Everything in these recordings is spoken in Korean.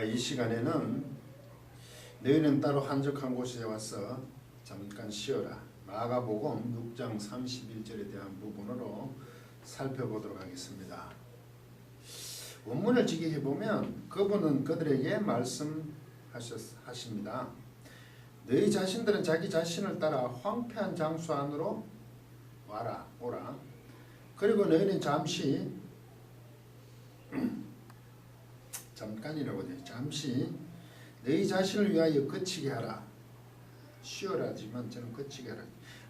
이 시간에는 너희는 따로 한적한 곳에 와서 잠깐 쉬어라. 마가복음 6장 31절에 대한 부분으로 살펴보도록 하겠습니다. 원문을 직역해 보면 그분은 그들에게 말씀하십니다. 너희 자신들은 자기 자신을 따라 황폐한 장소 안으로 오라. 그리고 너희는 잠깐이라고 돼요. 잠시 너희 자신을 위하여 거치게 하라. 쉬어라지만 저는 거치게 하라.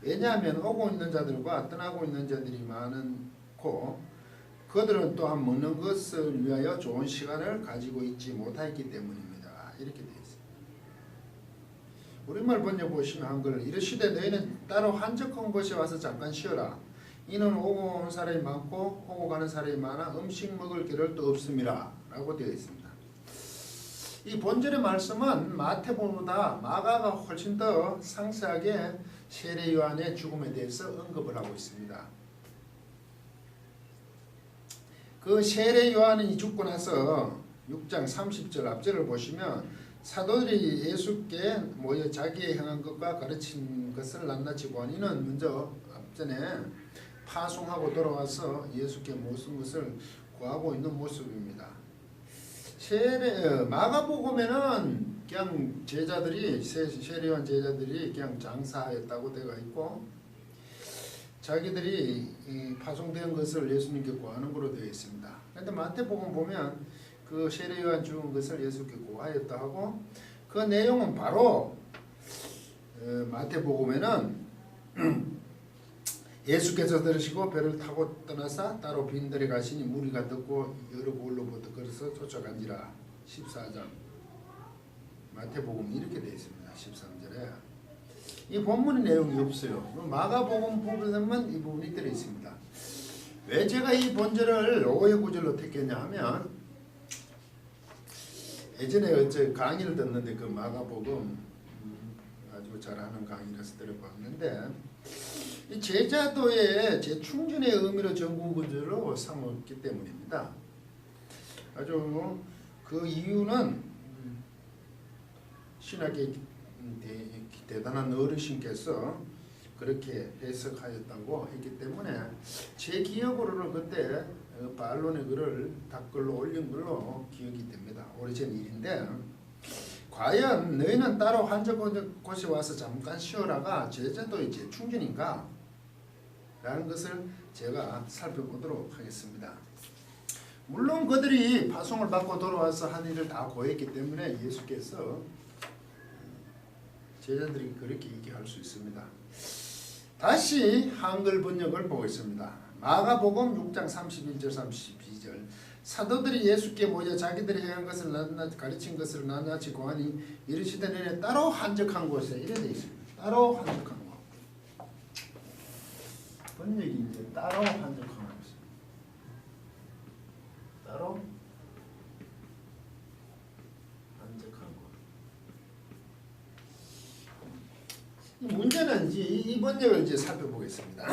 왜냐하면 오고 있는 자들과 떠나고 있는 자들이 많고 그들은 또한 먹는 것을 위하여 좋은 시간을 가지고 있지 못하였기 때문입니다. 이렇게 되어 있습니다. 우리말 번역 보시면 한글 이르시되 너희는 따로 한적한 곳에 와서 잠깐 쉬어라. 이는 오고 오는 사람이 많고 오고 가는 사람이 많아 음식 먹을 겨를도 없음이라 라고 되어 있습니다. 이 본절의 말씀은 마태복음보다 마가가 훨씬 더 상세하게 세례 요한의 죽음에 대해서 언급을 하고 있습니다. 그 세례 요한이 죽고 나서 6장 30절 앞절을 보시면 사도들이 예수께 모여 자기의 행한 것과 가르친 것을 낱낱이 보니 이는 먼저 앞전에 파송하고 돌아와서 예수께 모든 것을 구하고 있는 모습입니다. 마가복음에는 그냥 제자들이 세례요한 제자들이 그냥 장사했다고 되어 있고 자기들이 파송된 것을 예수님께 구하는 것으로 되어 있습니다. 그런데 마태복음 보면 그 세례요한 죽은 것을 예수께 구하였다 하고 그 내용은 바로 마태복음에는 예수께서 들으시고 배를 타고 떠나사 따로 빈들에 가시니 무리가 듣고 여러 골로부터 걸어서 쫓아간지라. 14장 마태복음 이렇게 되어 있습니다. 13절에 이 본문의 내용이 없어요. 마가복음 부분에만 이 부분이 들어있습니다. 왜 제가 이 본절을 5의 구절로 택했냐 하면 예전에 어째 강의를 듣는데 그 마가복음 아주 잘하는 강의라서 들어봤는데 이 제자도의 재충전의 의미로 전구 구절로 삼았기 때문입니다. 아주 그 이유는 신학의 대단한 어르신께서 그렇게 해석하였다고 했기 때문에 제 기억으로는 그때 반론의 글을 답글로 올린 걸로 기억이 됩니다. 오래전 일인데 과연 너희는 따로 한적한 곳에 와서 잠깐 쉬어라가 제자도의 재충전인가? 라는 것을 제가 살펴보도록 하겠습니다. 물론 그들이 파송을 받고 돌아와서 한 일을 다 고했기 때문에 예수께서 제자들이 그렇게 얘기할 수 있습니다. 다시 한글 번역을 보겠습니다. 마가복음 6장 31절 32절 사도들이 예수께 모여 자기들이 행한 것을 낱낱이 가르친 것을 낱낱이 고하니 이르시되 너희는 따로 한적한 곳에 이래 되어 있습니다. 따로 한적한 곳. 번역이 이제 따로 한적한 곳. 따로 한적한 곳. 이 문제는 이제 이 번역을 이제 살펴보겠습니다.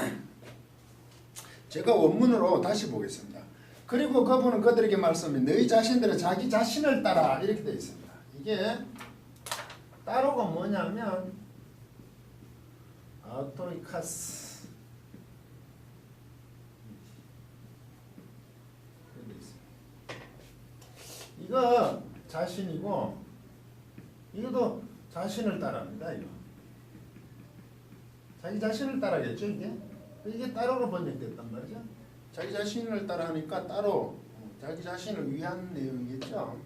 제가 원문으로 다시 보겠습니다. 그리고 그분은 그들에게 말씀해 너희 자신들은 자기 자신을 따라 이렇게 되어 있습니다. 이게 따로가 뭐냐면 아우토리카스 이거 자신이고 이것도 자신을 따라합니다. 이거 자기 자신을 따라겠죠. 이게 따로로 번역됐단 말이죠. 자기 자신을 따라하니까 따로 자기 자신을 위한 내용이겠죠.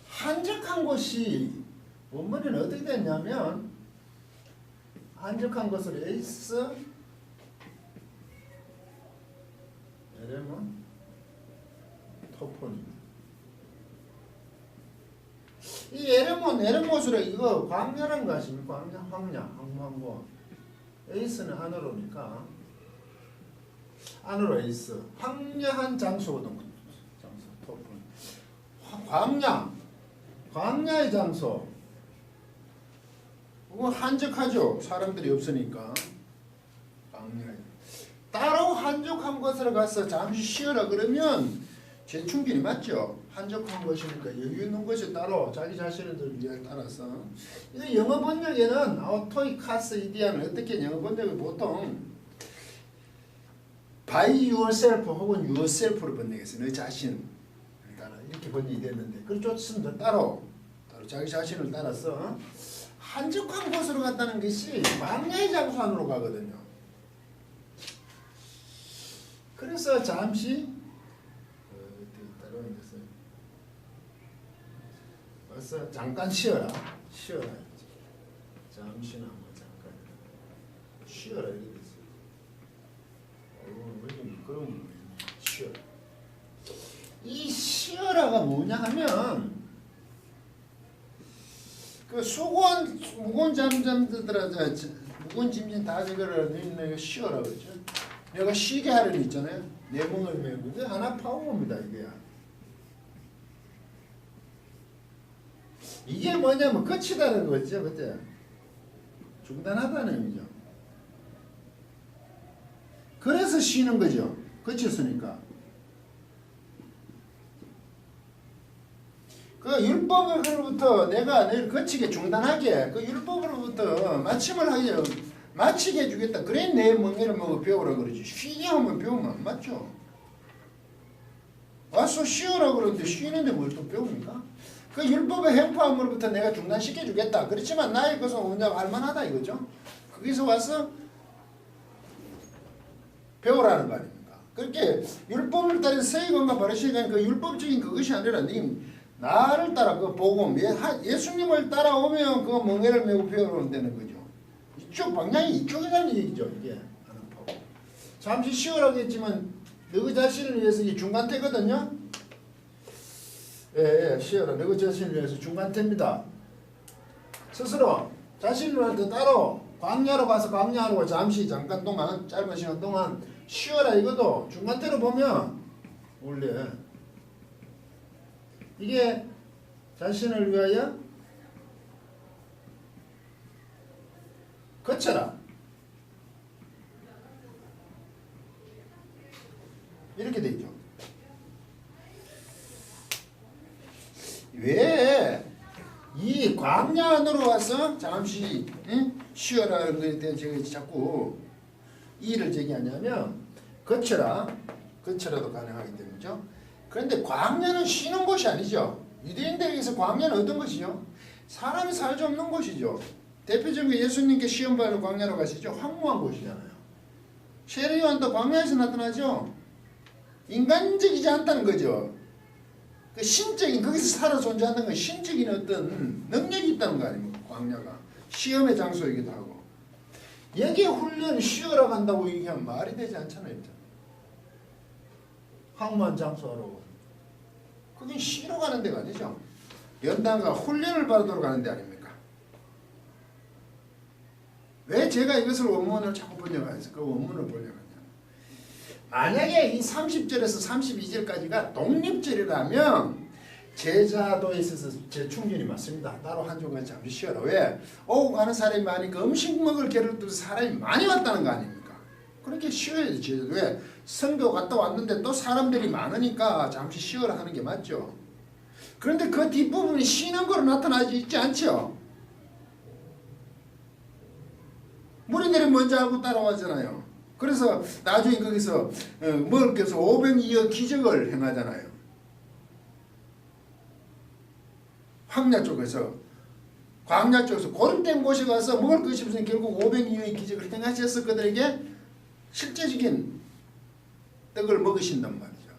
한적한 것이 원문에는 어떻게 됐냐면 한적한 것을 에이스 에레몬 토포님 이 에레모스로 이거 광야란 거 아십니까? 황야 항구항구 에이스는 안으로니까 안으로 에이스 황야한 장소거든. 장소 토폰 광야의 장소 그거 한적하죠. 사람들이 없으니까 광야 따로 한적한 곳으로 가서 잠시 쉬어라 그러면 재충전이 맞죠. 한적한 것이니까 여유 있는 것이 따로 자기 자신을 위해 따라서 이 영어 번역에는 아우토이카스 이디아는 어떻게 영어 번역을 보통 by yourself 혹은 yourself로 번역해서 너 자신을 따라 이렇게 번역이 됐는데 그렇죠. 따로 자기 자신을 따라서 한적한 곳으로 갔다는 것이 광야의 장소 안으로 가거든요. 그래서 잠시 그래서 잠깐 쉬어라. 잠시나마 잠깐 쉬어라 이렇게 됐어요. 왜 미끄러운 쉬어라. 이 쉬어라가 뭐냐 하면 그 무거운 잠들더라 무거운 짐진 다 저거를 내가 쉬어라 그러죠. 내가 쉬게 하려는 있잖아요. 내 몸을 메고 하나 파워입니다 이게야. 이게 뭐냐면 끝이다는 거죠. 그때 중단하다는 의미죠. 그래서 쉬는 거죠. 끝이었으니까. 그 율법으로부터 내가 늘 거치게 중단하게 그 율법으로부터 마치게 해주겠다. 그래 내 멍에를 먹어 배우라 그러지. 쉬게 하면 배우면 안 맞죠. 와서 쉬어라 그러는데 쉬는데 뭘 또 배웁니까? 그 율법의 행포함으로부터 내가 중단시켜 주겠다. 그렇지만 나의 것은 온전히 알만하다 이거죠. 거기서 와서 배우라는 거 아닙니까? 그렇게 율법을 따른 세이건과 바리새인은 그 율법적인 그것이 아니라 나를 따라 그 복음 예수님을 따라오면 그 멍에를 메고 배우러 되는 거죠. 이쪽 방향이 이쪽이라는 얘기죠. 이게 잠시 쉬어라고 했지만 너 자신을 위해서 이 중간태거든요. 예, 쉬어라. 너 자신을 위해서 중간태입니다. 스스로 자신을 따로 광야로 가서 광야로 잠시 잠깐 동안 짧은 시간 동안 쉬어라. 이것도 중간태로 보면 원래 이게 자신을 위하여 거쳐라. 이렇게 돼 있죠. 왜 이 광야 안으로 와서 잠시 쉬어라는 것에 대해 제가 자꾸 이의를 제기하냐면 거쳐라도 가능하기 때문이죠. 그런데 광야는 쉬는 곳이 아니죠. 유대인들에게서 광야는 어떤 것이죠? 사람이 살 수 없는 곳이죠. 대표적으로 예수님께 시험 받는 광야로 가시죠. 황무한 곳이잖아요. 세례요한도 광야에서 나타나죠. 인간적이지 않다는 거죠. 그 신적인 거기서 살아 존재하는 건 신적인 어떤 능력이 있다는 거 아닙니까? 광야가 시험의 장소이기도 하고 여기에 훈련 쉬어라 간다고 얘기하면 말이 되지 않잖아요. 황무한 장소로 그게 쉬러 가는 데가 아니죠. 연단과 훈련을 받도록 가는 데 아닙니까? 왜 제가 이것을 원문을 자꾸 번역하면서 그 원문을 번역하냐. 만약에 이 30절에서 32절까지가 독립절이라면 제자도에 있어서 재충전이 맞습니다. 따로 한 주간 잠시 쉬어라. 왜? 오고 가는 사람이 많으니까 음식 먹을 겨를 두고 사람이 많이 왔다는 거 아닙니까? 그렇게 쉬어야지. 제자도. 왜? 선교 갔다 왔는데 또 사람들이 많으니까 잠시 쉬어라 하는 게 맞죠. 그런데 그 뒷부분이 쉬는 거로 나타나지 있지 않죠. 무리들이 먼저 하고 따라왔잖아요. 그래서 나중에 거기서 먹을 것을 500여 기적을 행하잖아요. 광야 쪽에서 고립된 곳에 가서 먹을 것이 없으니 결국 500여의 기적을 행하셔서 그들에게 실제적인 떡을 먹으신단 말이죠.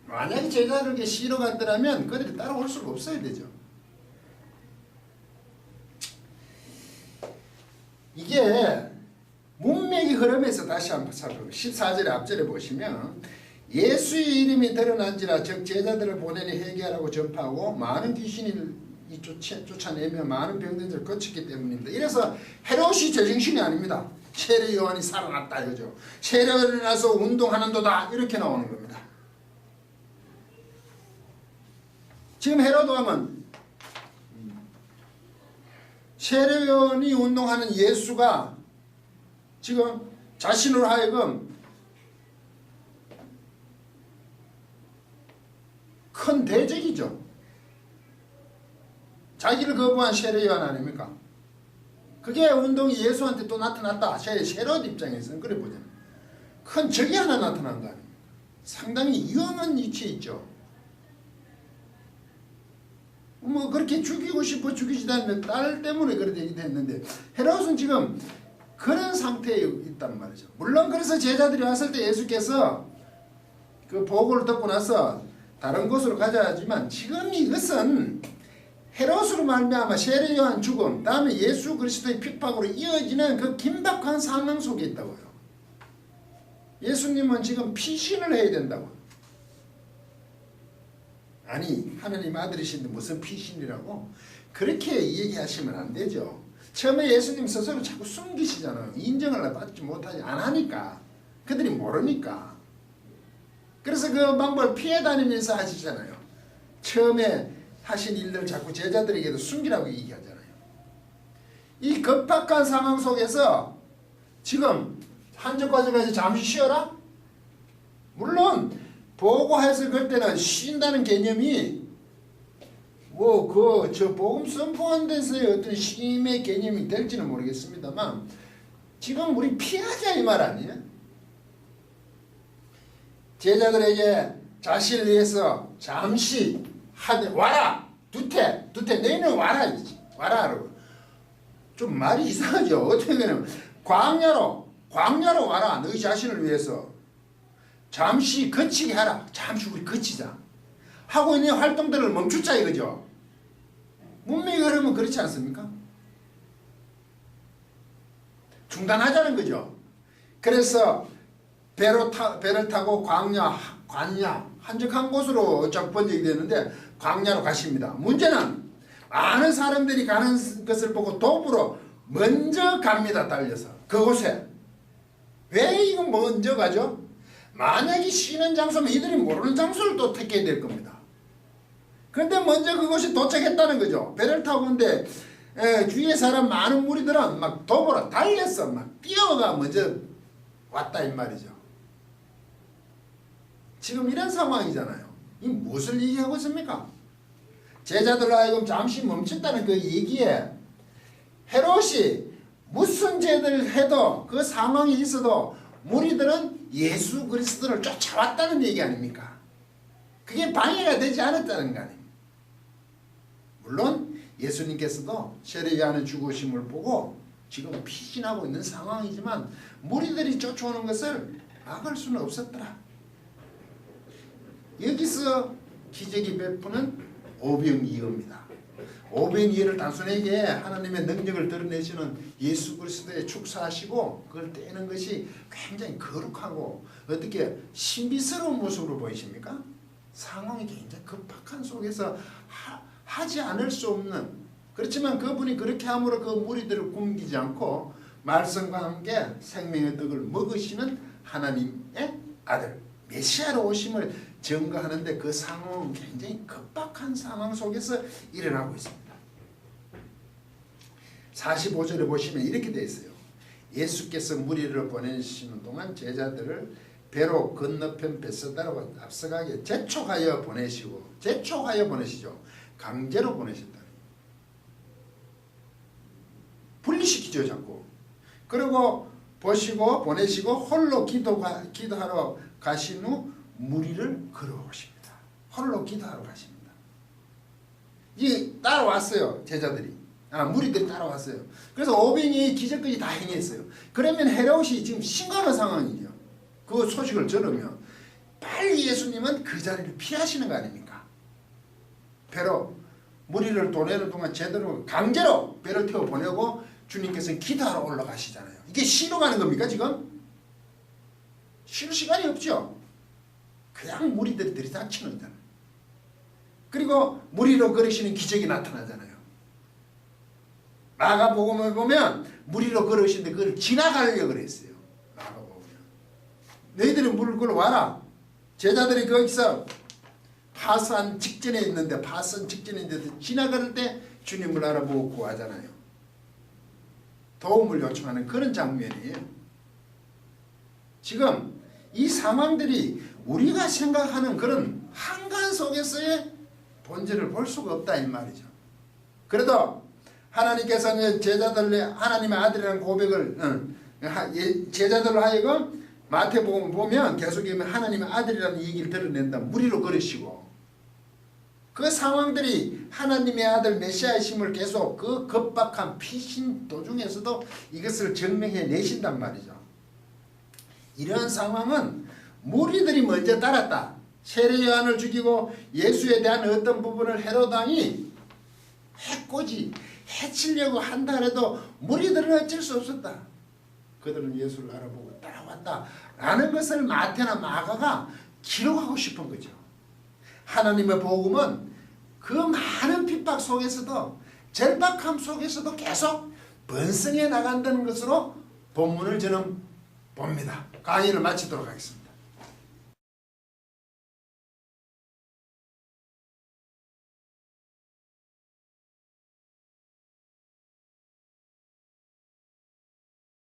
만약에 제자들에게 쉬러 갔더라면 그들이 따라올 수가 없어야 되죠. 이게 문맥의 흐름에서 다시 한번 살펴보면 14절의 앞절에 보시면 예수의 이름이 드러난지라 즉 제자들을 보내니 회개하라고 전파하고 많은 귀신을 쫓아내며 많은 병든들을 거쳤기 때문입니다. 이래서 헤롯이 제정신이 아닙니다. 세례 요한이 살아났다 이거죠. 세례를 나서 운동하는도다 이렇게 나오는 겁니다. 지금 헤롯 왕은 세례 요한이 운동하는 예수가 지금 자신으로 하여금 큰 대적이죠. 자기를 거부한 세례 요한 아닙니까? 그게 운동이 예수한테 또 나타났다. 헤롯 입장에서는 그래 보잖아요. 큰 적이 하나 나타난 거 아닙니까? 상당히 위험한 위치에 있죠. 뭐 그렇게 죽이고 싶어 죽이지도 않는 딸 때문에 그렇게 됐는데 헤롯은 지금 그런 상태에 있단 말이죠. 물론 그래서 제자들이 왔을 때 예수께서 그 보고를 듣고 나서 다른 곳으로 가자 하지만 지금 이것은 헤롯으로 말미암아 세례 요한 죽음 다음에 예수 그리스도의 핍박으로 이어지는 그 긴박한 상황 속에 있다고요. 예수님은 지금 피신을 해야 된다고. 아니 하나님 아들이신데 무슨 피신이라고 그렇게 얘기하시면 안 되죠. 처음에 예수님 스스로 자꾸 숨기시잖아요. 인정을 받지 못하지 안 하니까 그들이 모르니까. 그래서 그 방법을 피해 다니면서 하시잖아요. 처음에 하신 일들 자꾸 제자들에게도 숨기라고 얘기하잖아요. 이 급박한 상황 속에서 지금 한적과정까지 잠시 쉬어라? 물론 보고해서 그럴 때는 쉰다는 개념이 저 복음 선포한 데서의 어떤 쉼의 개념이 될지는 모르겠습니다만 지금 우리 피하자 이 말 아니에요? 제자들에게 자신을 위해서 잠시 와라! 두태 너희는 와라! 와라! 좀 말이 이상하죠? 어떻게 되냐면 광야로 와라! 너희 자신을 위해서 잠시 거치게 하라. 잠시 우리 거치자. 하고 있는 활동들을 멈추자 이거죠. 문명이 그러면 그렇지 않습니까? 중단하자는 거죠. 그래서 배를 타고 광야 한적한 곳으로 번역이 되는데 광야로 가십니다. 문제는 많은 사람들이 가는 것을 보고 도보로 먼저 갑니다. 달려서 그곳에. 왜 이거 먼저 가죠? 만약에 쉬는 장소면 이들이 모르는 장소를 또 택해야 될 겁니다. 그런데 먼저 그곳에 도착했다는 거죠. 배를 타고 온데 주위에 사람 많은 무리들은 막 도보로 달려서 막 뛰어가 먼저 왔다 이 말이죠. 지금 이런 상황이잖아요. 이 무엇을 얘기하고 있습니까? 제자들로 하여금 잠시 멈췄다는 그 얘기에 헤롯이 무슨 죄를 해도 그 상황이 있어도 무리들은 예수 그리스도를 쫓아왔다는 얘기 아닙니까? 그게 방해가 되지 않았다는 거 아닙니까? 물론 예수님께서도 세례 요한의 죽으심을 보고 지금 피신하고 있는 상황이지만 무리들이 쫓아오는 것을 막을 수는 없었더라. 여기서 기적이 베푸는 오병이어입니다. 오병이어를 단순하게 하나님의 능력을 드러내시는 예수 그리스도의 축사하시고 그걸 떼는 것이 굉장히 거룩하고 어떻게 신비스러운 모습으로 보이십니까? 상황이 굉장히 급박한 속에서 하지 않을 수 없는 그렇지만 그분이 그렇게 함으로 그 무리들을 굶기지 않고 말씀과 함께 생명의 떡을 먹으시는 하나님의 아들 메시아로 오심을 증거하는데 그 상황은 굉장히 급박한 상황 속에서 일어나고 있습니다. 45절에 보시면 이렇게 되어 있어요. 예수께서 무리를 보내시는 동안 제자들을 배로 건너편 벳사다로 앞서가게 재촉하여 보내시죠. 강제로 보내셨다. 분리시키죠 자꾸. 그리고 보내시고 홀로 기도하러 가신 후 무리를 걸어오십니다. 홀로 기도하러 가십니다. 이 따라왔어요. 제자들이. 무리들이 따라왔어요. 그래서 오병이 기적까지 다 행했어요. 그러면 헤롯이 지금 심각한 상황이죠. 그 소식을 들으면 빨리 예수님은 그 자리를 피하시는 거 아닙니까? 배로 무리를 보내는 동안 제대로 강제로 배를 태워 보내고 주님께서는 기도하러 올라가시잖아요. 이게 쉬러 가는 겁니까 지금? 쉴 시간이 없죠. 그냥 무리들이 들이닥치는 거잖아요. 그리고 무리로 걸으시는 기적이 나타나잖아요. 마가복음을 보면 무리로 걸으시는데 그걸 지나가려고 그랬어요. 마가복음은 너희들은 물을 걸어와라. 제자들이 거기서 파산 직전에 있는데 지나갈 때 주님을 알아보고 구하잖아요. 도움을 요청하는 그런 장면이에요. 지금 이 상황들이 우리가 생각하는 그런 한간 속에서의 본질을 볼 수가 없다 이 말이죠. 그래도 하나님께서는 제자들의 하나님의 아들이라는 고백을 제자들로 하여금 마태복음 보면 계속 하나님의 아들이라는 얘기를 드러낸다. 무리로 걸으시고 그 상황들이 하나님의 아들 메시아이심을 계속 그 급박한 피신 도중에서도 이것을 증명해 내신단 말이죠. 이런 상황은 무리들이 먼저 따랐다. 세례 요한을 죽이고 예수에 대한 어떤 부분을 헤롯 왕이 해코지 해치려고 한다 해도 무리들은 어쩔 수 없었다. 그들은 예수를 알아보고 따라왔다 라는 것을 마태나 마가가 기록하고 싶은 거죠. 하나님의 복음은 그 많은 핍박 속에서도 절박함 속에서도 계속 번성해 나간다는 것으로 본문을 저는 봅니다. 강의를 마치도록 하겠습니다.